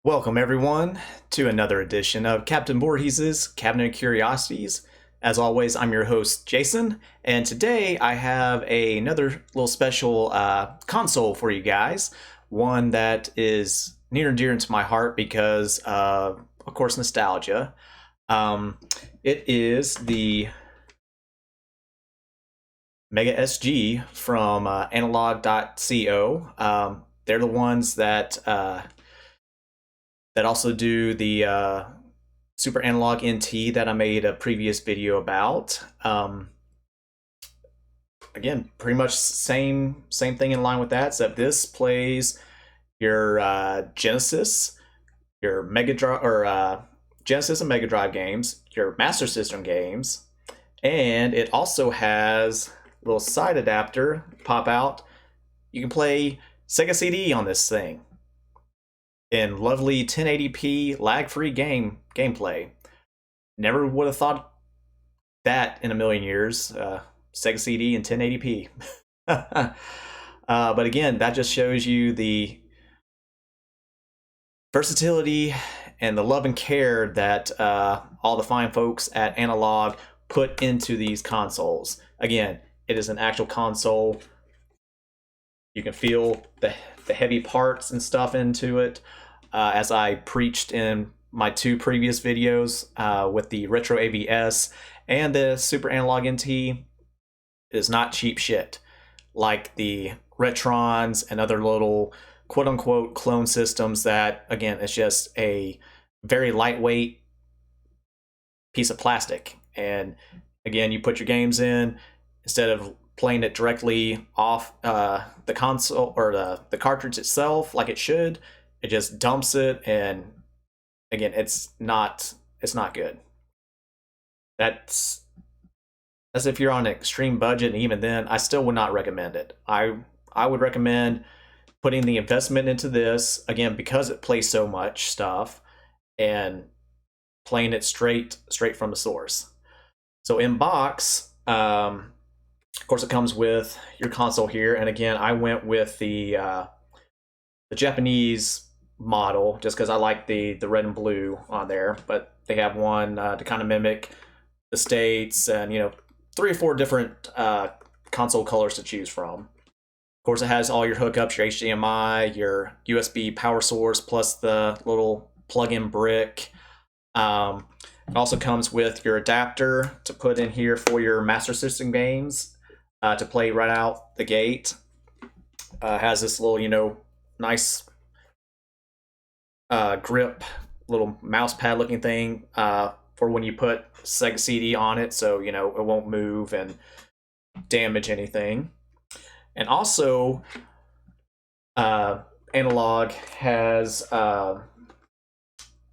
Welcome, everyone, to another edition of Captain Voorhees' Cabinet of Curiosities. As always, I'm your host, Jason, and today I have another little special console for you guys. One that is near and dear to my heart because of course, nostalgia. It is the Mega SG from analog.co. They're the ones that also do the Super Analog NT that I made a previous video about. Again, pretty much same thing in line with that, except this plays your Genesis, your Mega Drive, or Genesis and Mega Drive games, your Master System games, and it also has a little side adapter pop out. You can play Sega CD on this thing in lovely 1080p lag-free gameplay. Never would have thought that in a million years. Sega CD in 1080p. But again, that just shows you the versatility and the love and care that all the fine folks at Analog put into these consoles. Again, it is an actual console. You can feel the heavy parts and stuff into it. As I preached in my two previous videos with the Retro AVS and the Super Analog NT, it is not cheap shit like the Retrons and other little quote-unquote clone systems that, again, it's just a very lightweight piece of plastic. And again, you put your games in, instead of playing it directly off the console or the cartridge itself like it should, it just dumps it, and again, it's not good. That's as if you're on an extreme budget, and even then, I still would not recommend it. I would recommend putting the investment into this, again, because it plays so much stuff, and playing it straight from the source. So in box, of course, it comes with your console here, and again, I went with the Japanese model just because I like the red and blue on there, but they have one to kind of mimic the States, and 3 or 4 different console colors to choose from. Of course, it has all your hookups, your HDMI, your USB power source, plus the little plug-in brick. It also comes with your adapter to put in here for your Master System games to play right out the gate. Has this little, nice grip, little mouse pad looking thing for when you put Sega CD on it, so it won't move and damage anything. And also, Analog has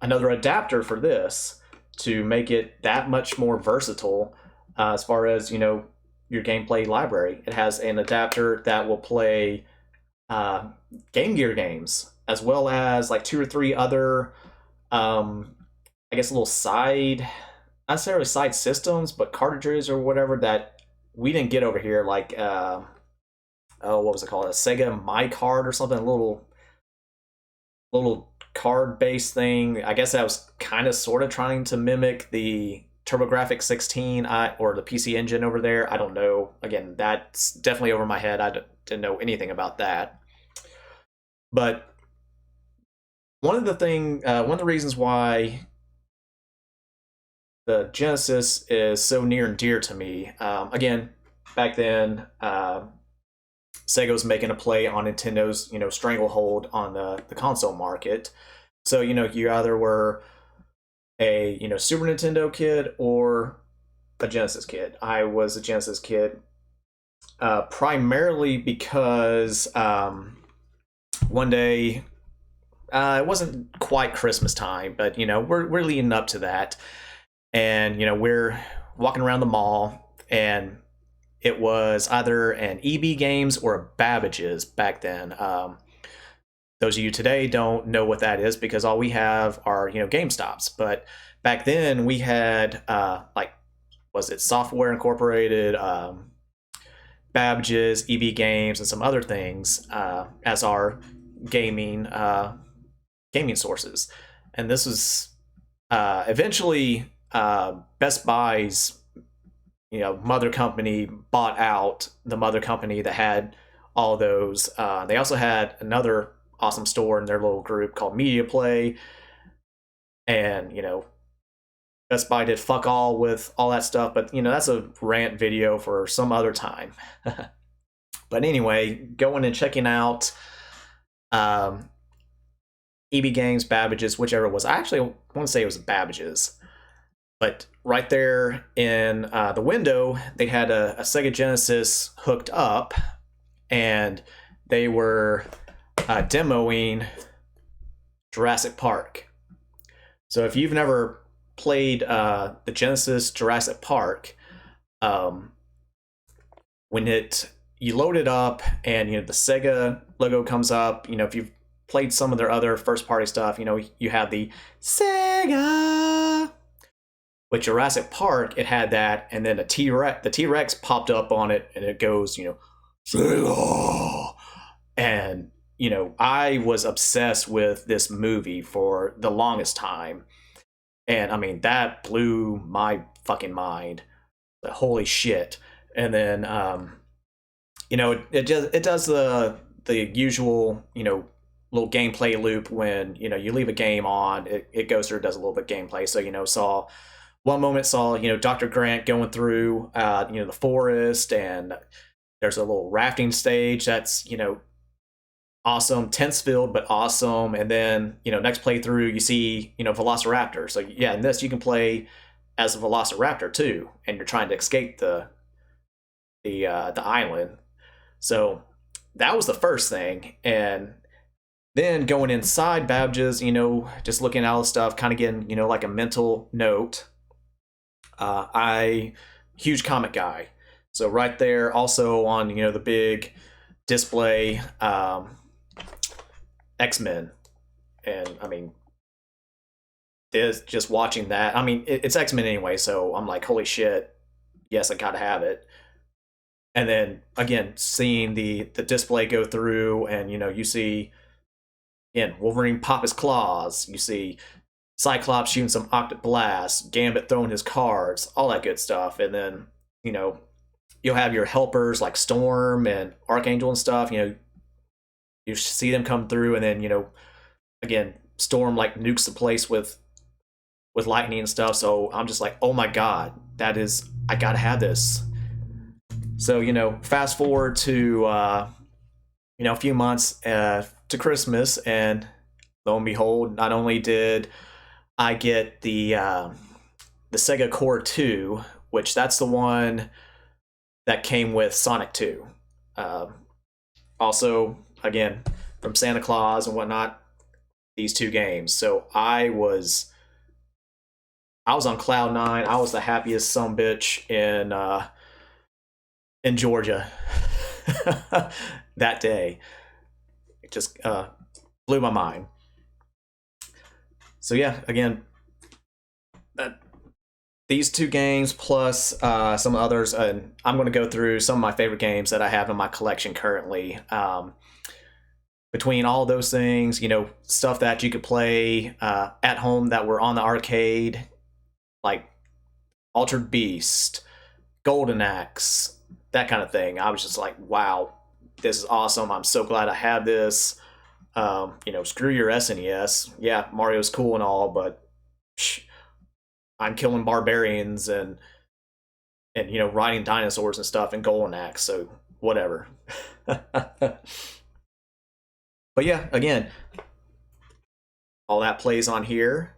another adapter for this to make it that much more versatile as far as your gameplay library. It has an adapter that will play Game Gear games, as well as like 2 or 3 other I guess little side, not necessarily side systems, but cartridges or whatever that we didn't get over here, like what was it called, a Sega My Card or something, a little card based thing. I guess that was kind of sort of trying to mimic the TurboGrafx 16 or the PC Engine over there. I don't know. Again, that's definitely over my head. I didn't know anything about that. But one of the reasons why the Genesis is so near and dear to me, again, back then, Sega was making a play on Nintendo's, stranglehold on the console market. So, you either were a, Super Nintendo kid or a Genesis kid. I was a Genesis kid, primarily because one day, it wasn't quite Christmas time, but we're leading up to that, and we're walking around the mall, and it was either an EB Games or a Babbage's back then. Those of you today don't know what that is because all we have are GameStops, but back then we had was it Software Incorporated, Babbage's, EB Games, and some other things as our gaming gaming sources. And this was eventually Best Buy's mother company bought out the mother company that had all those. They also had another awesome store in their little group called Media Play, and Best Buy did fuck all with all that stuff, but that's a rant video for some other time. But anyway, going and checking out EB Games, Babbage's, whichever it was. I actually want to say it was Babbage's. But right there in the window, they had a Sega Genesis hooked up, and they were demoing Jurassic Park. So if you've never played the Genesis Jurassic Park, when you load it up and the Sega logo comes up, if you've played some of their other first party stuff, you have the Sega. With Jurassic Park, it had that, and then the T-Rex popped up on it, and it goes, Sega. And I was obsessed with this movie for the longest time, and I mean that blew my fucking mind. Like, holy shit! And then it does the usual little gameplay loop when you leave a game on, it goes through, does a little bit of gameplay. So one moment saw Dr. Grant going through the forest, and there's a little rafting stage that's awesome, tense filled but awesome. And then next playthrough you see Velociraptor. So yeah, in this you can play as a Velociraptor too, and you're trying to escape the island. So that was the first thing. And then going inside Babbage's, just looking at all the stuff, kind of getting like a mental note. I huge comic guy, so right there also on the big display, X-Men. And I mean, just watching that, I mean it's X-Men anyway, so I'm like, holy shit, yes, I gotta have it. And then again, seeing the display go through, and you see again Wolverine pop his claws, you see Cyclops shooting some Octopus Blast, Gambit throwing his cards, all that good stuff. And then, you'll have your helpers like Storm and Archangel and stuff. You see them come through, and then, again, Storm like nukes the place with lightning and stuff. So I'm just like, oh my god, I gotta have this. So, fast forward to, a few months to Christmas, and lo and behold, not only did I get the Sega Core 2, which that's the one that came with Sonic 2. Also, again, from Santa Claus and whatnot, these two games. So I was on cloud nine. I was the happiest sumbitch in Georgia that day. It just blew my mind. So yeah, again, these two games plus some others, and I'm going to go through some of my favorite games that I have in my collection currently. Between all those things, stuff that you could play at home that were on the arcade, like Altered Beast, Golden Axe, that kind of thing. I was just like, wow, this is awesome. I'm so glad I have this. Screw your SNES. Yeah, Mario's cool and all, but I'm killing barbarians and riding dinosaurs and stuff in Golden Axe, so whatever. But yeah, again, all that plays on here,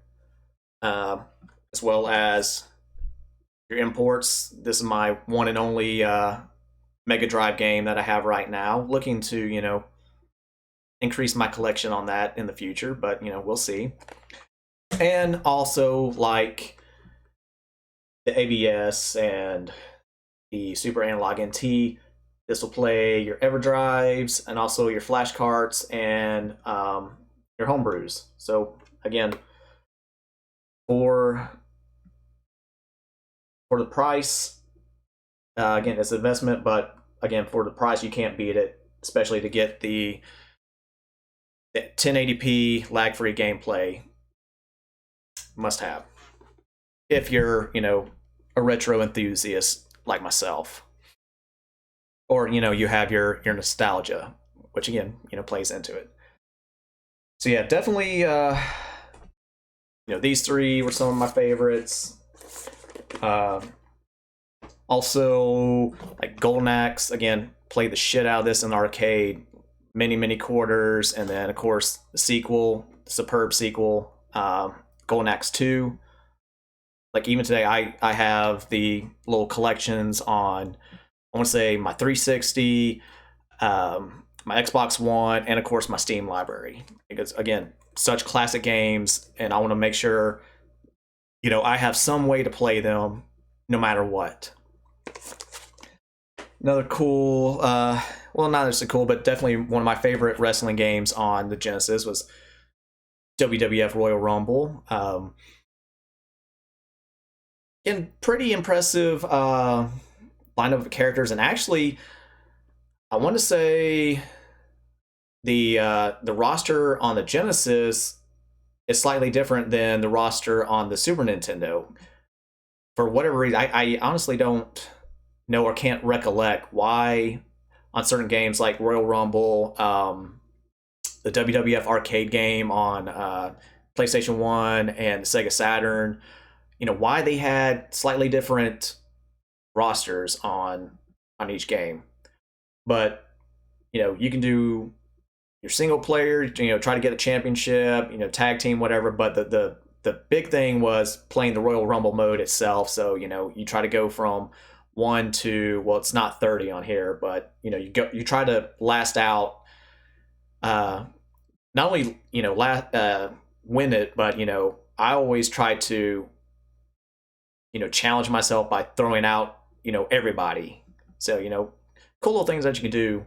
as well as your imports. This is my one and only Mega Drive game that I have right now. Looking to, increase my collection on that in the future, but we'll see. And also like the ABS and the Super Analog NT. This will play your EverDrives and also your flash carts and your homebrews. So again, for the price, again, it's an investment, but again, for the price, you can't beat it, especially to get the 1080p lag-free gameplay, must have. If you're, a retro enthusiast like myself, or you have your nostalgia, which again, plays into it. So yeah, definitely, these three were some of my favorites. Also, like Golden Axe, again, played the shit out of this in the arcade, many quarters, and then of course the sequel, the superb sequel, Golden Axe 2. Like even today, I have the little collections on, I want to say, my 360, my Xbox One, and of course my Steam library. Because again, such classic games, and I want to make sure, I have some way to play them no matter what. Another cool, well, not as cool, but definitely one of my favorite wrestling games on the Genesis was WWF Royal Rumble. Again, pretty impressive lineup of characters, and actually, I want to say the roster on the Genesis is slightly different than the roster on the Super Nintendo. For whatever reason, I honestly don't know or can't recollect why on certain games like Royal Rumble, the WWF arcade game on PlayStation 1 and Sega Saturn, why they had slightly different rosters on each game. But, you can do your single player, try to get a championship, tag team, whatever. But the big thing was playing the Royal Rumble mode itself. So, you try to go from 1 to, well, it's not 30 on here, but you try to last out, not only win it, but I always try to challenge myself by throwing out everybody. So cool little things that you can do,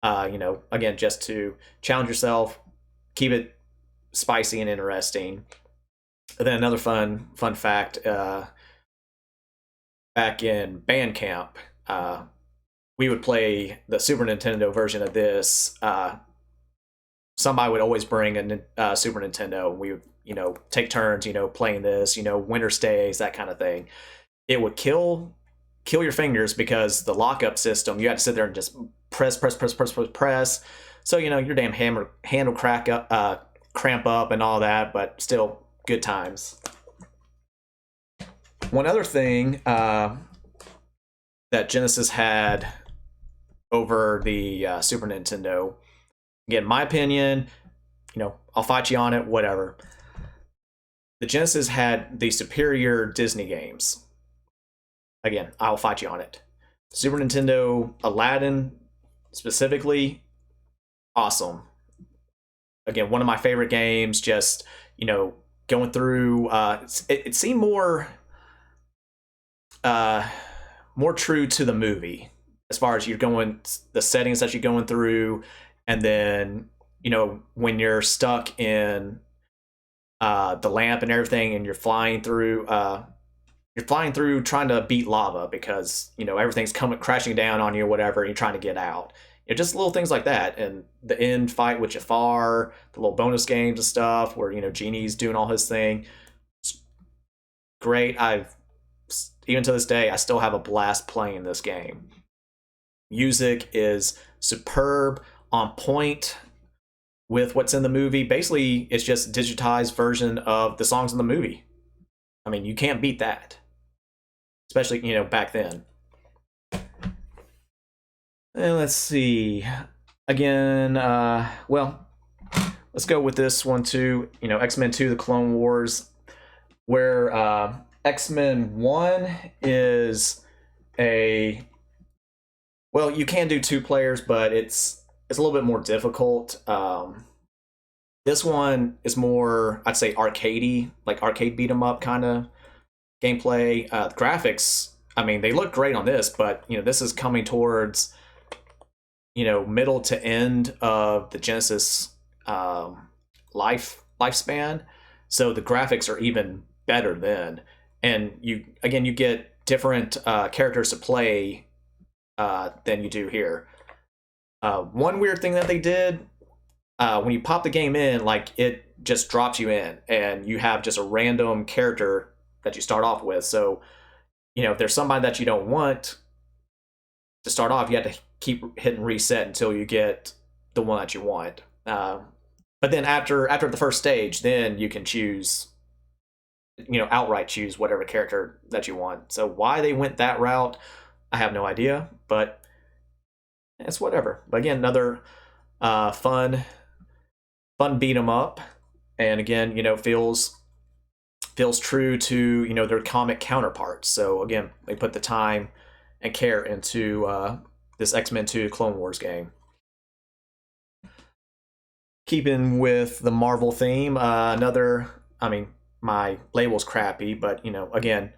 again, just to challenge yourself, keep it spicy and interesting. And then another fun fact, back in band camp, we would play the Super Nintendo version of this. Somebody would always bring a Super Nintendo, and we would take turns playing this, winter stays, that kind of thing. It would kill your fingers because the lockup system, you had to sit there and just press. So your damn hand will cramp up and all that, but still good times. One other thing that Genesis had over the Super Nintendo, again, my opinion, I'll fight you on it, whatever. The Genesis had the superior Disney games. Again, I'll fight you on it. Super Nintendo, Aladdin, specifically, awesome. Again, one of my favorite games, just, going through, it seemed more true to the movie, as far as you're going, the settings that you're going through, and then, when you're stuck in the lamp and everything, and you're flying through trying to beat lava because everything's coming crashing down on you or whatever, and you're trying to get out. Just little things like that, and the end fight with Jafar, the little bonus games and stuff where Genie's doing all his thing. It's great. Even to this day, I still have a blast playing this game. Music is superb, on point with what's in the movie. Basically, it's just a digitized version of the songs in the movie. I mean, you can't beat that. Especially, back then. And let's see. Again, well, let's go with this one too. X-Men 2, The Clone Wars, where X-Men 1 is well, you can do 2 players, but it's a little bit more difficult. This one is more, I'd say, arcadey, like arcade beat 'em up kind of gameplay. The graphics, I mean, they look great on this, but this is coming towards middle to end of the Genesis lifespan, so the graphics are even better then. And you get different characters to play than you do here. One weird thing that they did, when you pop the game in, like it just drops you in, and you have just a random character that you start off with. So if there's somebody that you don't want to start off, you have to keep hitting reset until you get the one that you want. But then after the first stage, then you can choose, outright choose whatever character that you want. So why they went that route, I have no idea, but it's whatever. But again, another fun beat 'em up, and again, feels true to their comic counterparts. So again, they put the time and care into this X-Men 2 Clone Wars game. Keeping with the Marvel theme, my label's crappy, but again,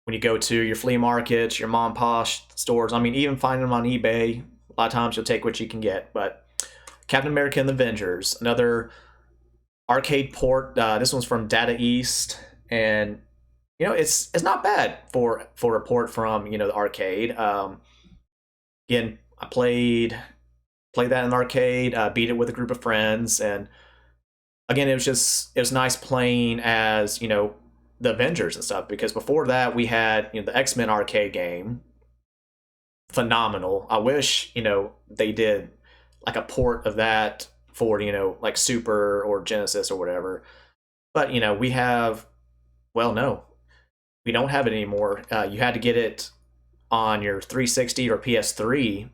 when you go to your flea markets, your mom and pop stores, even finding them on eBay, a lot of times you'll take what you can get. But Captain America and the Avengers, another arcade port. This one's from Data East, and it's not bad for a port from the arcade. Again, I played that in the arcade, beat it with a group of friends, and again, it was nice playing as the Avengers and stuff, because before that we had the X-Men arcade game, phenomenal. I wish they did like a port of that for like Super or Genesis or whatever, but we have, well, no, we don't have it anymore. You had to get it on your 360 or PS3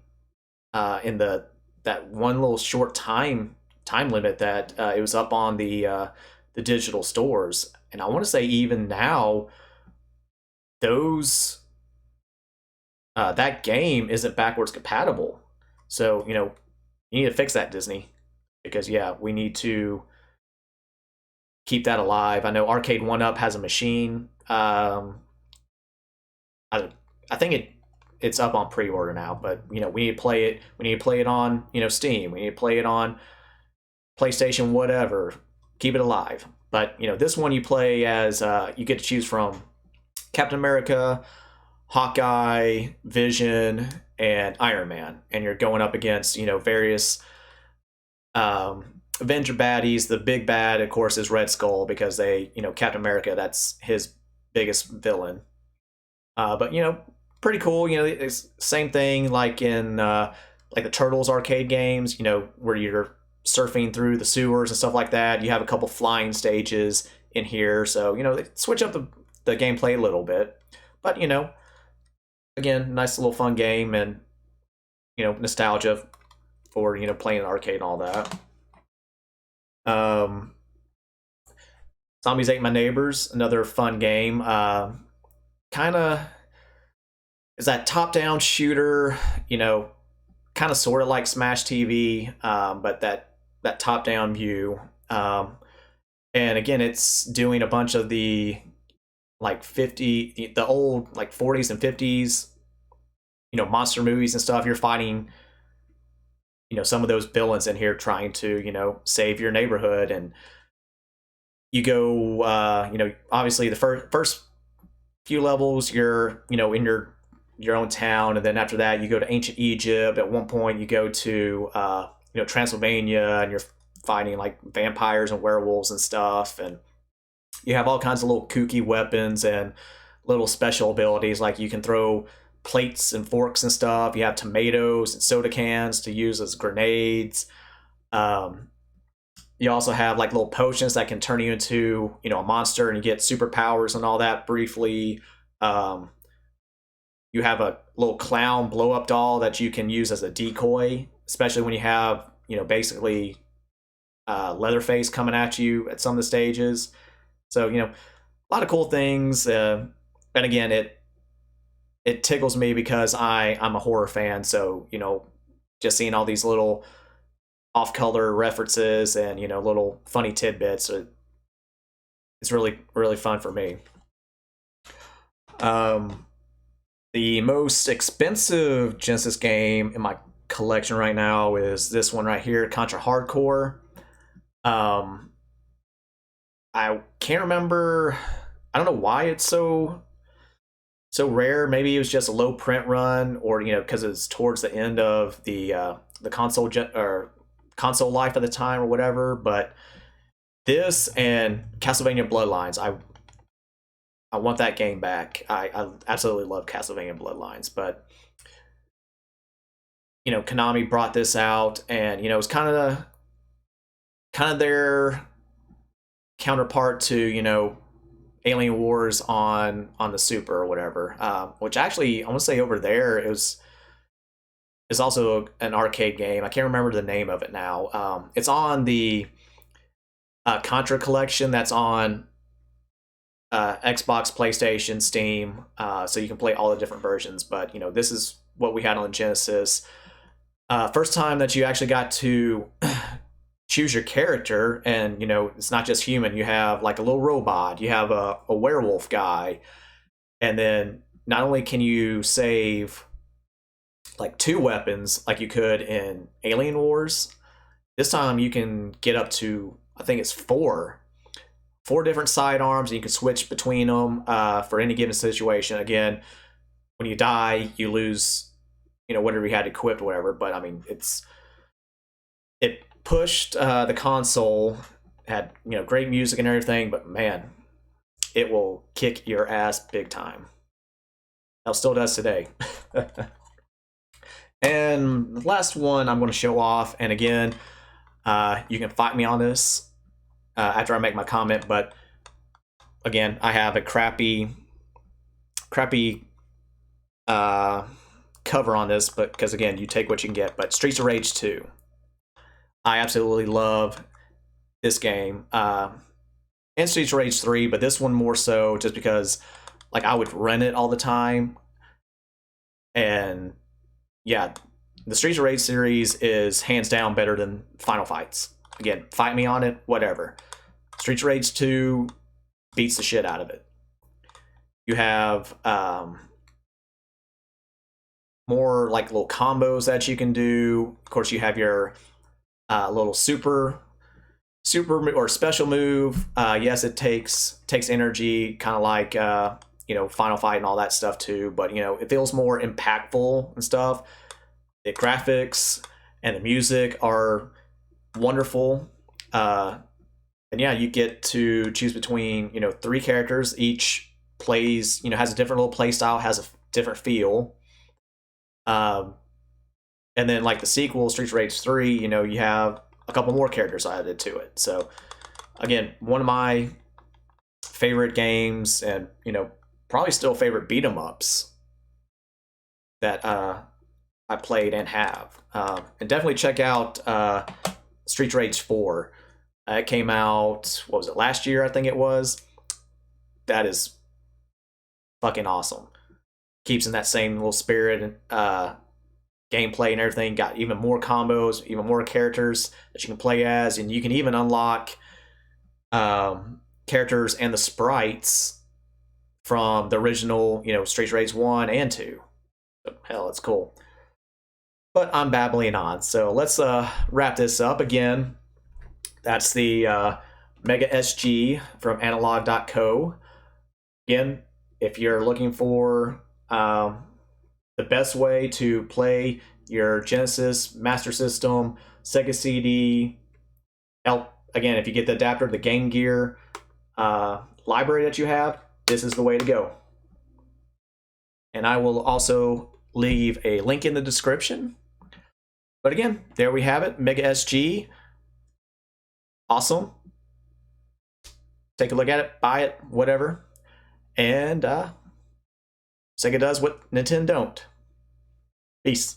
in that one little short time limit that it was up on the digital stores. And I want to say even now, those that game isn't backwards compatible. So you need to fix that, Disney, because we need to keep that alive. I know Arcade 1-Up has a machine. I think it's up on pre-order now, but we need to play it. We need to play it on Steam. We need to play it on PlayStation, whatever. Keep it alive. But this one you play as you get to choose from Captain America, Hawkeye, Vision, and Iron Man, and you're going up against various Avenger baddies. The big bad, of course, is Red Skull, because Captain America, that's his biggest villain. But pretty cool. It's same thing like in like the Turtles arcade games. Where you're surfing through the sewers and stuff like that. You have a couple flying stages in here, so they switch up the gameplay a little bit. But again, nice little fun game, and nostalgia for playing the arcade and all that. Zombies Ate My Neighbors, another fun game. Kind of is that top-down shooter, kind of sort of like Smash TV, but that top-down view. And again, it's doing a bunch of the the old 40s and 50s, monster movies and stuff. You're fighting, some of those villains in here, trying to, save your neighborhood. And you go, obviously the first few levels, you're, in your own town. And then after that, you go to ancient Egypt. At one point, you go to, Transylvania, and you're fighting like vampires and werewolves and stuff. And you have all kinds of little kooky weapons and little special abilities, like you can throw plates and forks and stuff. You have tomatoes and soda cans to use as grenades. You also have like little potions that can turn you into a monster, and you get superpowers and all that briefly. You have a little clown blow up doll that you can use as a decoy, especially when you have basically Leatherface coming at you at some of the stages. So a lot of cool things. And again, it tickles me because I'm a horror fan. So just seeing all these little off-color references and little funny tidbits, it's really, really fun for me. The most expensive Genesis game in my collection right now is this one right here, Contra Hardcore. I can't remember. I don't know why it's so rare. Maybe it was just a low print run, or because it's towards the end of the console or console life at the time or whatever. But this and Castlevania Bloodlines, I want that game back. I absolutely love Castlevania Bloodlines, but Konami brought this out, and it's kind of their counterpart to Alien Wars on the Super or whatever. Which actually I want to say over there it's also an arcade game. I can't remember the name of it now. It's on the Contra collection that's on Xbox, PlayStation, Steam, so you can play all the different versions. But this is what we had on Genesis. First time that you actually got to choose your character, and it's not just human. You have like a little robot, you have a werewolf guy, and then not only can you save like 2 weapons like you could in Alien Wars, this time you can get up to, I think it's 4 different sidearms, and you can switch between them for any given situation. Again, when you die, you lose whatever you had equipped or whatever, but I mean, it pushed the console, had great music and everything, but man, it will kick your ass big time. It still does today. And the last one I'm going to show off, and again, you can fight me on this after I make my comment, but again, I have a crappy cover on this, but because again, you take what you can get. But Streets of Rage 2, I absolutely love this game, and Streets of Rage 3, but this one more so just because like I would rent it all the time. And yeah, the Streets of Rage series is hands down better than Final Fights. Again, fight me on it, whatever. Streets of Rage 2 beats the shit out of it. You have more like little combos that you can do. Of course, you have your little super or special move. Yes, it takes energy, kind of like Final Fight and all that stuff too. But it feels more impactful and stuff. The graphics and the music are wonderful. And yeah, you get to choose between 3 characters. Each plays has a different little play style, has a different feel. And then like the sequel, Streets of Rage 3, you have a couple more characters added to it. So again, one of my favorite games, and probably still favorite beat 'em ups that I played and have. And definitely check out Streets of Rage 4. It came out, what was it, last year, I think it was. That is fucking awesome. Keeps in that same little spirit and gameplay and everything. Got even more combos, even more characters that you can play as, and you can even unlock characters and the sprites from the original, Streets of Rage 1 and 2. So, hell, it's cool. But I'm babbling on, so let's wrap this up. Again, that's the Mega SG from Analog.co. Again, if you're looking for the best way to play your Genesis, Master System, Sega CD, again, if you get the adapter, the Game Gear library that you have, this is the way to go. And I will also leave a link in the description. But again, there we have it, Mega SG. Awesome. Take a look at it, buy it, whatever. And Sega does what Nintendo don't. Peace.